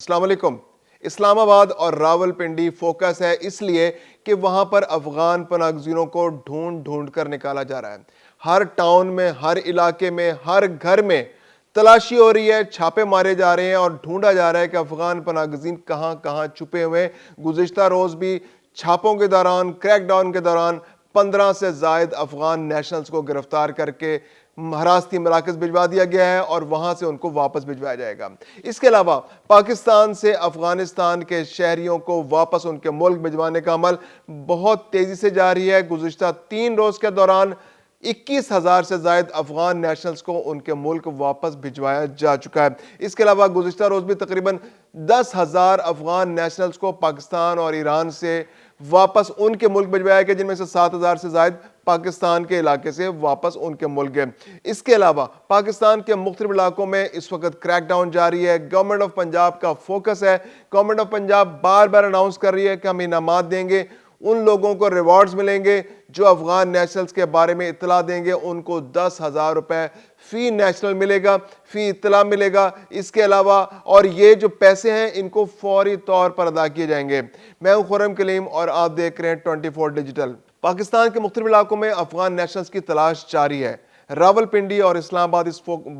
السلام علیکم۔ اسلام آباد اور راولپنڈی فوکس ہے اس لیے کہ وہاں پر افغان پناہ گزینوں کو ڈھونڈ ڈھونڈ کر نکالا جا رہا ہے۔ ہر ٹاؤن میں، ہر علاقے میں، ہر گھر میں تلاشی ہو رہی ہے، چھاپے مارے جا رہے ہیں اور ڈھونڈا جا رہا ہے کہ افغان پناہ گزین کہاں کہاں چھپے ہوئے۔ گزشتہ روز بھی چھاپوں کے دوران، کریک ڈاؤن کے دوران 15 سے زائد افغان نیشنلز کو گرفتار کر کے حراستی مراکز بھجوا دیا گیا ہے اور وہاں سے ان کو واپس بھجوایا جائے گا۔ اس کے علاوہ پاکستان سے افغانستان کے شہریوں کو واپس ان کے ملک بھجوانے کا عمل بہت تیزی سے جاری ہے۔ گزشتہ 3 روز کے دوران 21,000 سے زائد افغان نیشنلز کو ان کے ملک واپس بھجوایا جا چکا ہے۔ اس کے علاوہ گزشتہ روز بھی تقریباً 10,000 افغان نیشنلز کو پاکستان اور ایران سے واپس ان کے ملک بھجوایا گیا، جن میں سے 7,000 سے زائد پاکستان کے علاقے سے واپس ان کے ملک گئے۔ اس کے علاوہ پاکستان کے مختلف علاقوں میں اس وقت کریک ڈاؤن جاری ہے۔ گورنمنٹ آف پنجاب کا فوکس ہے، government of Punjab bar bar announce کر رہی ہے کہ ہم انعامات دیں گے، ان لوگوں کو ریوارڈز ملیں گے جو افغان نیشنلز کے بارے میں اطلاع دیں گے، ان کو 10,000 روپے فی نیشنل ملے گا، فی اطلاع ملے گا۔ اس کے علاوہ اور یہ جو پیسے ہیں ان کو فوری طور پر ادا کیے جائیں گے۔ میں ہوں خرم کلیم اور آپ دیکھ رہے ہیں 24 ڈیجیٹل۔ پاکستان کے مختلف علاقوں میں افغان نیشنلز کی تلاش جاری ہے۔ راولپنڈی اور اسلام آباد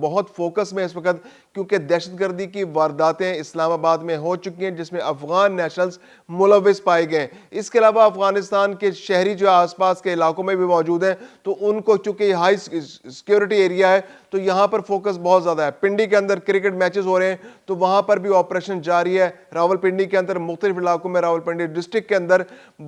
بہت فوکس میں اس وقت، کیونکہ دہشت گردی کی وارداتیں اسلام آباد میں ہو چکی ہیں جس میں افغان نیشنلز ملوث پائے گئے۔ اس کے علاوہ افغانستان کے شہری جو آس پاس کے علاقوں میں بھی موجود ہیں، تو ان کو چونکہ یہ ہائی سیکیورٹی ایریا ہے تو یہاں پر فوکس بہت زیادہ ہے۔ پنڈی کے اندر کرکٹ میچز ہو رہے ہیں تو وہاں پر بھی آپریشن جاری ہے۔ راولپنڈی کے اندر مختلف علاقوں میں، راولپنڈی ڈسٹرکٹ کے اندر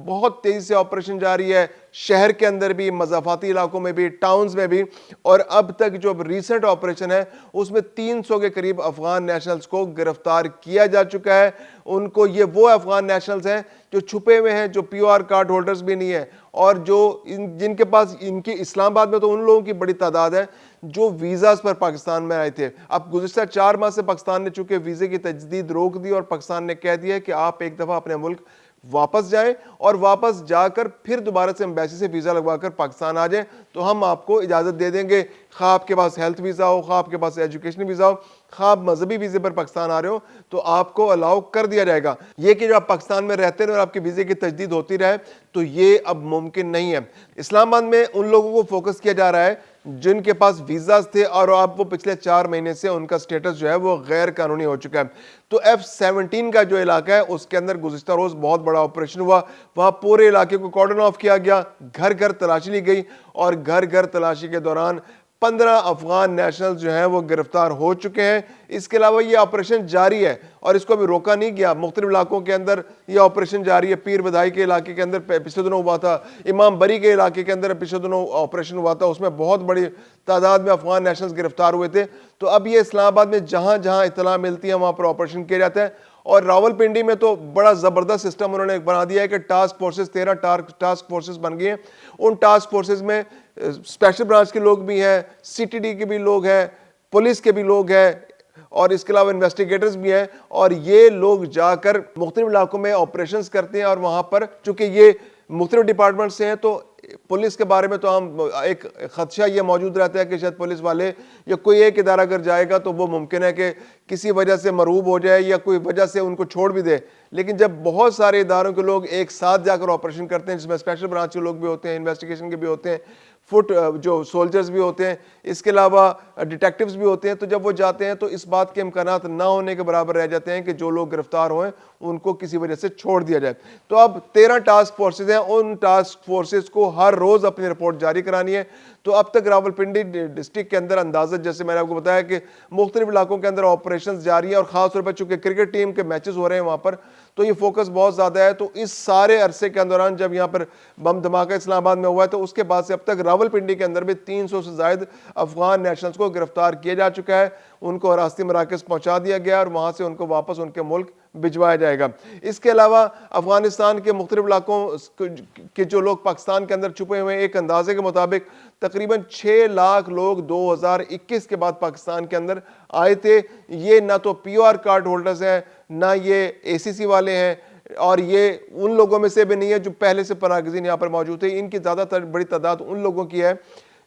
بہت تیزی سے آپریشن جاری ہے، شہر کے اندر بھی، مضافاتی علاقوں میں بھی، ٹاؤنز میں بھی۔ اور اب تک جو ریسنٹ آپریشن ہے اس میں 300 کے قریب افغان نیشنلز کو گرفتار کیا جا چکا ہے۔ ان کو یہ وہ افغان نیشنلز ہیں جو چھپے ہوئے ہیں، جو پیو آر کارڈ ہولڈرز بھی نہیں ہیں، اور جو جن کے پاس ان کی اسلام آباد میں تو ان لوگوں کی بڑی تعداد ہے جو ویزاز پر پاکستان میں آئے تھے۔ اب گزشتہ 4 ماہ سے پاکستان نے چونکہ ویزے کی تجدید روک دی اور پاکستان نے کہہ دیا کہ آپ ایک دفعہ اپنے ملک واپس جائیں اور واپس جا کر پھر دوبارہ سے ایمبیسی سے ویزا لگوا کر پاکستان آ جائیں تو ہم آپ کو اجازت دے دیں گے، خواہ آپ کے پاس ہیلتھ ویزا ہو، خواہ آپ کے پاس ایجوکیشن ویزا ہو، خواہ آپ مذہبی ویزے پر پاکستان آ رہے ہو تو آپ کو الاؤ کر دیا جائے گا۔ یہ کہ جو آپ پاکستان میں رہتے ہیں اور آپ کے ویزے کی تجدید ہوتی رہے تو یہ اب ممکن نہیں ہے۔ اسلام آباد میں ان لوگوں کو فوکس کیا جا رہا ہے جن کے پاس ویزاز تھے اور اب وہ پچھلے 4 مہینے سے ان کا سٹیٹس جو ہے وہ غیر قانونی ہو چکا ہے۔ تو F-17 کا جو علاقہ ہے اس کے اندر گزشتہ روز بہت بڑا آپریشن ہوا، وہاں پورے علاقے کو کارڈن آف کیا گیا، گھر گھر تلاشی لی گئی اور گھر گھر تلاشی کے دوران 15 افغان نیشنل جو ہیں وہ گرفتار ہو چکے ہیں۔ اس کے علاوہ یہ آپریشن جاری ہے اور اس کو بھی روکا نہیں گیا، مختلف علاقوں کے اندر یہ آپریشن جاری ہے۔ پیر بدائی کے علاقے کے اندر پچھلے دنوں ہوا تھا، امام بری کے علاقے کے اندر پچھلے دنوں آپریشن ہوا تھا، اس میں بہت بڑی تعداد میں افغان نیشنلز گرفتار ہوئے تھے۔ تو اب یہ اسلام آباد میں جہاں جہاں اطلاع ملتی ہے وہاں پر آپریشن کیا جاتا ہے۔ اور راولپنڈی میں تو بڑا زبردست سسٹم انہوں نے بنا دیا ہے کہ ٹاسک فورسز 13 ٹاسک فورسز بن گئی ہیں۔ ان ٹاسک فورسز میں اسپیشل برانچ کے لوگ بھی ہیں، سی ٹی ڈی کے بھی لوگ ہیں، پولیس کے بھی لوگ ہیں اور اس کے علاوہ انویسٹیگیٹرز بھی ہیں، اور یہ لوگ جا کر مختلف علاقوں میں آپریشنز کرتے ہیں۔ اور وہاں پر چونکہ یہ مختلف ڈپارٹمنٹ سے ہیں تو پولیس کے بارے میں تو ہم ایک خدشہ یہ موجود رہتا ہے کہ شاید پولیس والے یا کوئی ایک ادارہ اگر جائے گا تو وہ ممکن ہے کہ کسی وجہ سے مرعوب ہو جائے یا کوئی وجہ سے ان کو چھوڑ بھی دے۔ لیکن جب بہت سارے اداروں کے لوگ ایک ساتھ جا کر آپریشن کرتے ہیں، جس میں اسپیشل برانچ کے لوگ بھی ہوتے ہیں، انویسٹیگیشن کے بھی ہوتے ہیں، فٹ جو سولجرز بھی ہوتے ہیں، اس کے علاوہ ڈیٹیکٹیوز بھی ہوتے ہیں، تو جب وہ جاتے ہیں تو اس بات کے امکانات نہ ہونے کے برابر رہ جاتے ہیں کہ جو لوگ گرفتار ہوئے ان کو کسی وجہ سے چھوڑ دیا جائے۔ تو اب 13 ٹاسک فورسز ہیں، ان ٹاسک فورسز کو ہر روز اپنی رپورٹ جاری کرانی ہے۔ تو اب تک راولپنڈی ڈسٹرکٹ کے اندر اندازہ جیسے میں نے آپ کو بتایا کہ مختلف علاقوں کے اندر آپریشنز جاری ہیں، اور خاص طور پر چونکہ کرکٹ ٹیم کے میچز ہو رہے ہیں وہاں پر تو یہ فوکس بہت زیادہ ہے۔ تو اس سارے عرصے کے دوران جب یہاں پر بم دھماکہ اسلام آباد میں ہوا ہے تو اس کے بعد سے اب تک راولپنڈی کے اندر بھی 300 سے زائد افغان نیشنلز کو گرفتار کیا جا چکا ہے، ان کو حراستی مراکز پہنچا دیا گیا اور وہاں سے ان کو واپس ان کے ملک بھجوایا جائے گا۔ اس کے علاوہ افغانستان کے مختلف علاقوں کے جو لوگ پاکستان کے اندر چھپے ہوئے ہیں، ایک اندازے کے مطابق تقریباً 6 لاکھ لوگ 2021 کے بعد پاکستان کے اندر آئے تھے۔ یہ نہ تو پی او آر کارڈ ہولڈرز ہیں، نہ یہ اے سی سی والے ہیں، اور یہ ان لوگوں میں سے بھی نہیں ہے جو پہلے سے پناہ گزین یہاں پر موجود تھے۔ ان کی زیادہ تر بڑی تعداد ان لوگوں کی ہے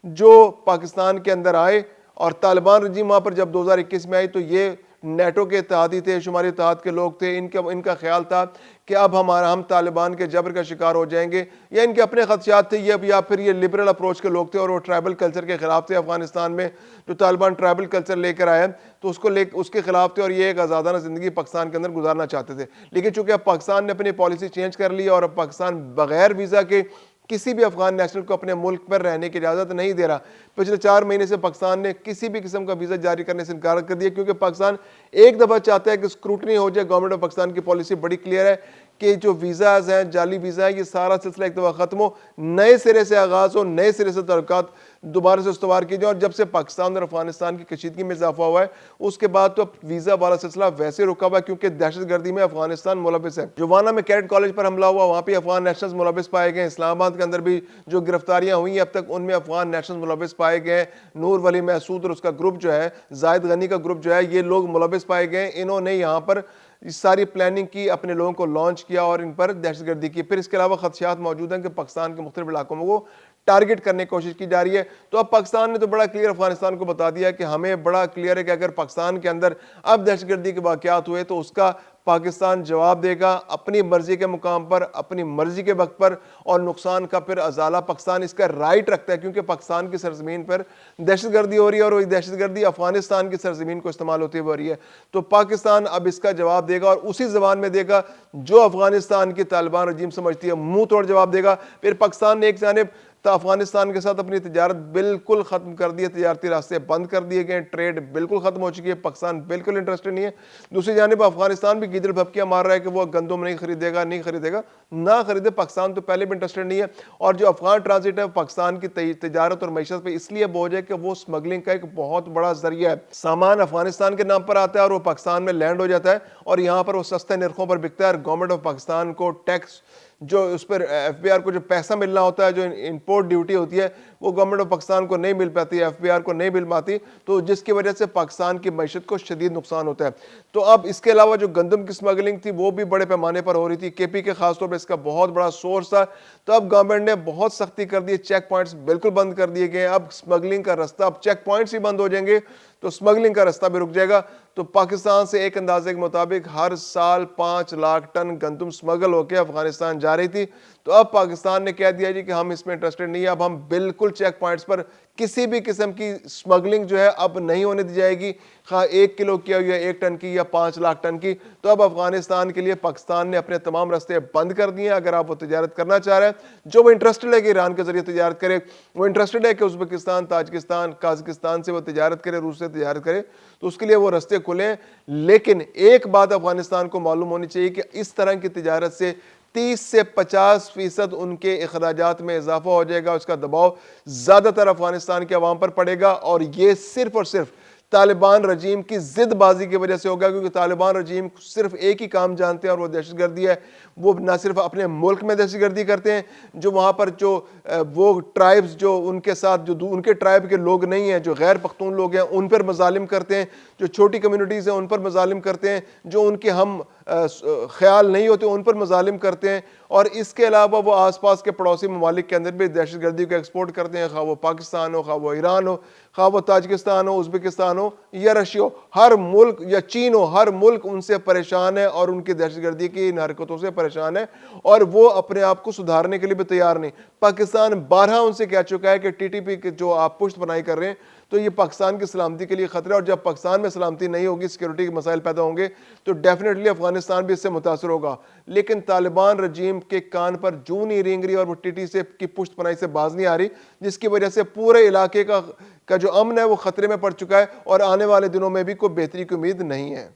جو پاکستان کے اندر آئے اور طالبان رجیم وہاں پر جب 2021 میں آئی تو یہ نیٹو کے اتحادی تھے, شمالی اتحاد کے لوگ تھے, ان کا خیال تھا کہ اب ہم طالبان کے جبر کا شکار ہو جائیں گے, یا ان کے اپنے خدشات تھے, یا پھر یہ لبرل اپروچ کے لوگ تھے اور وہ ٹرائبل کلچر کے خلاف تھے. افغانستان میں جو طالبان ٹرائبل کلچر لے کر آئے تو اس کے خلاف تھے, اور یہ ایک آزادانہ زندگی پاکستان کے اندر گزارنا چاہتے تھے. لیکن چونکہ اب پاکستان نے اپنی پالیسی چینج کر لی اور اب پاکستان بغیر ویزا کے کسی بھی افغان نیشنل کو اپنے ملک پر رہنے کی اجازت نہیں دے رہا. پچھلے 4 مہینے سے پاکستان نے کسی بھی قسم کا ویزا جاری کرنے سے انکار کر دیا, کیونکہ پاکستان ایک دفعہ چاہتا ہے کہ اسکروٹنی ہو جائے. گورنمنٹ آف پاکستان کی پالیسی بڑی کلیئر ہے کہ جو ویزاز ہیں, جعلی ویزا ہے, یہ سارا سلسلہ ایک دفعہ ختم ہو, نئے سرے سے آغاز ہو, نئے سرے سے تعلقات دوبارہ سے استوار کیے جائیں. اور جب سے پاکستان اور افغانستان کی کشیدگی میں اضافہ ہوا ہے اس کے بعد تو اب ویزا والا سلسلہ ویسے رکا ہوا ہے, کیونکہ دہشت گردی میں افغانستان ملوث ہے. جو وانا میں کیڈٹ کالج پر حملہ ہوا وہاں پہ افغان نیشنلز ملوث پائے گئے. اسلام آباد کے اندر بھی جو گرفتاریاں ہوئی ہیں اب تک ان میں افغان نیشنلز ملوث پائے گئے. نور ولی محسود اور اس کا گروپ جو ہے, زاہد غنی کا گروپ جو ہے, یہ لوگ ملوث پائے گئے. انہوں نے یہاں پر ساری پلاننگ کی, اپنے لوگوں کو لانچ کیا اور ان پر دہشت گردی کی. پھر اس کے علاوہ خدشات موجود ہیں کہ پاکستان کے مختلف علاقوں میں وہ ٹارگٹ کرنے کی کوشش کی جا رہی ہے. تو اب پاکستان نے تو بڑا کلیئر افغانستان کو بتا دیا کہ ہمیں بڑا کلیئر ہے کہ اگر پاکستان کے اندر اب دہشت گردی کے واقعات ہوئے تو اس کا پاکستان جواب دے گا اپنی مرضی کے مقام پر, اپنی مرضی کے وقت پر, اور نقصان کا پھر ازالہ پاکستان اس کا رائٹ رکھتا ہے, کیونکہ پاکستان کی سرزمین پر دہشت گردی ہو رہی ہے اور وہ دہشت گردی افغانستان کی سرزمین کو استعمال ہوتی ہو رہی ہے. تو پاکستان اب اس کا جواب دے گا اور اسی زبان میں دے گا جو افغانستان کی طالبان رجیم سمجھتی ہے, منہ توڑ جواب دے گا. پھر پاکستان نے ایک جانب افغانستان کے ساتھ اپنی تجارت بالکل ختم کر دی ہے, تجارتی راستے بند کر دیے گئے, ٹریڈ بالکل ختم ہو چکی ہے, پاکستان بالکل انٹرسٹڈ نہیں ہے. دوسری جانب افغانستان بھی گیدڑ بھپکیاں مار رہا ہے کہ وہ گندم نہیں خریدے گا, نہ خریدے. پاکستان تو پہلے بھی انٹرسٹڈ نہیں ہے, اور جو افغان ٹرانزٹ ہے پاکستان کی تجارت اور معیشت پہ اس لیے بوجھ ہے کہ وہ اسمگلنگ کا ایک بہت بڑا ذریعہ ہے. سامان افغانستان کے نام پر آتا ہے اور وہ پاکستان میں لینڈ ہو جاتا ہے اور یہاں پر وہ سستے نرخوں پر بکتا ہے, اور گورنمنٹ آف پاکستان کو ٹیکس جو اس پر ایف بی آر کو جو پیسہ ملنا ہوتا ہے, جو امپورٹ ڈیوٹی ہوتی ہے, وہ گورنمنٹ آف پاکستان کو نہیں مل پاتی, ایف بی آر کو نہیں مل پاتی, تو جس کی وجہ سے پاکستان کی معیشت کو شدید نقصان ہوتا ہے. تو اب اس کے علاوہ جو گندم کی سمگلنگ تھی وہ بھی بڑے پیمانے پر ہو رہی تھی, کے پی کے خاص طور پر اس کا بہت بڑا سورس تھا. تو اب گورنمنٹ نے بہت سختی کر دی, چیک پوائنٹس بالکل بند کر دیے گئے. اب سمگلنگ کا رستہ, اب چیک پوائنٹس ہی بند ہو جائیں گے تو سمگلنگ کا رستہ بھی رک جائے گا. تو پاکستان سے ایک اندازے کے مطابق ہر سال 5 لاکھ ٹن گندم سمگل ہو کے افغانستان جا رہی تھی. تو اب پاکستان نے کہہ دیا جی کہ ہم اس میں انٹرسٹڈ نہیں ہے, اب ہم بالکل چیک پوائنٹس پر کسی بھی قسم کی سمگلنگ جو ہے اب نہیں ہونے دی جائے گی, خواہ 1 کلو کی یا 1 ٹن کی یا 5 لاکھ ٹن کی. تو اب افغانستان کے لیے پاکستان نے اپنے تمام راستے بند کر دیے ہیں. اگر آپ وہ تجارت کرنا چاہ رہے ہیں, جو وہ انٹرسٹڈ ہے کہ ایران کے ذریعے تجارت کرے, وہ انٹرسٹڈ ہے کہ ازبکستان, تاجکستان, قازقستان سے وہ تجارت کرے, روس سے تجارت کرے, تو اس کے لیے وہ راستے کھلیں. لیکن ایک بات افغانستان کو معلوم ہونی چاہیے کہ اس طرح کی تجارت سے 30 سے 50% ان کے اخراجات میں اضافہ ہو جائے گا. اس کا دباؤ زیادہ تر افغانستان کے عوام پر پڑے گا, اور یہ صرف اور صرف طالبان رجیم کی ضد بازی کی وجہ سے ہوگا, کیونکہ طالبان رجیم صرف ایک ہی کام جانتے ہیں اور وہ دہشت گردی ہے. وہ نہ صرف اپنے ملک میں دہشت گردی کرتے ہیں, جو وہاں پر جو وہ ٹرائبز جو ان کے ساتھ جو ان کے ٹرائب کے لوگ نہیں ہیں, جو غیر پختون لوگ ہیں, ان پر مظالم کرتے ہیں, جو چھوٹی کمیونٹیز ہیں ان پر مظالم کرتے ہیں, جو ان کے ہم خیال نہیں ہوتے ان پر مظالم کرتے ہیں. اور اس کے علاوہ وہ آس پاس کے پڑوسی ممالک کے اندر بھی دہشت گردی کو ایکسپورٹ کرتے ہیں, خواہ وہ پاکستان ہو, خواہ وہ ایران ہو, خواہ وہ تاجکستان ہو, ازبکستان ہو یا رشیا ہو, ہر ملک یا چین ہو, ہر ملک ان سے پریشان ہے اور ان کی دہشت گردی کی ان حرکتوں سے پریشان ہے, اور وہ اپنے آپ کو سدھارنے کے لیے بھی تیار نہیں. پاکستان بارہا ان سے کہہ چکا ہے کہ ٹی ٹی پی کے جو آپ پشت پناہی کر رہے ہیں تو یہ پاکستان کی سلامتی کے لیے خطرہ ہے, اور جب پاکستان میں سلامتی نہیں ہوگی, سیکورٹی کے مسائل پیدا ہوں گے, تو ڈیفینیٹلی افغانستان بھی اس سے متاثر ہوگا. لیکن طالبان رجیم کے کان پر جوں نہیں رینگ رہی اور وہ ٹی ٹی سے کی پشت پناہی سے باز نہیں آ رہی, جس کی وجہ سے پورے علاقے کا جو امن ہے وہ خطرے میں پڑ چکا ہے, اور آنے والے دنوں میں بھی کوئی بہتری کی امید نہیں ہے.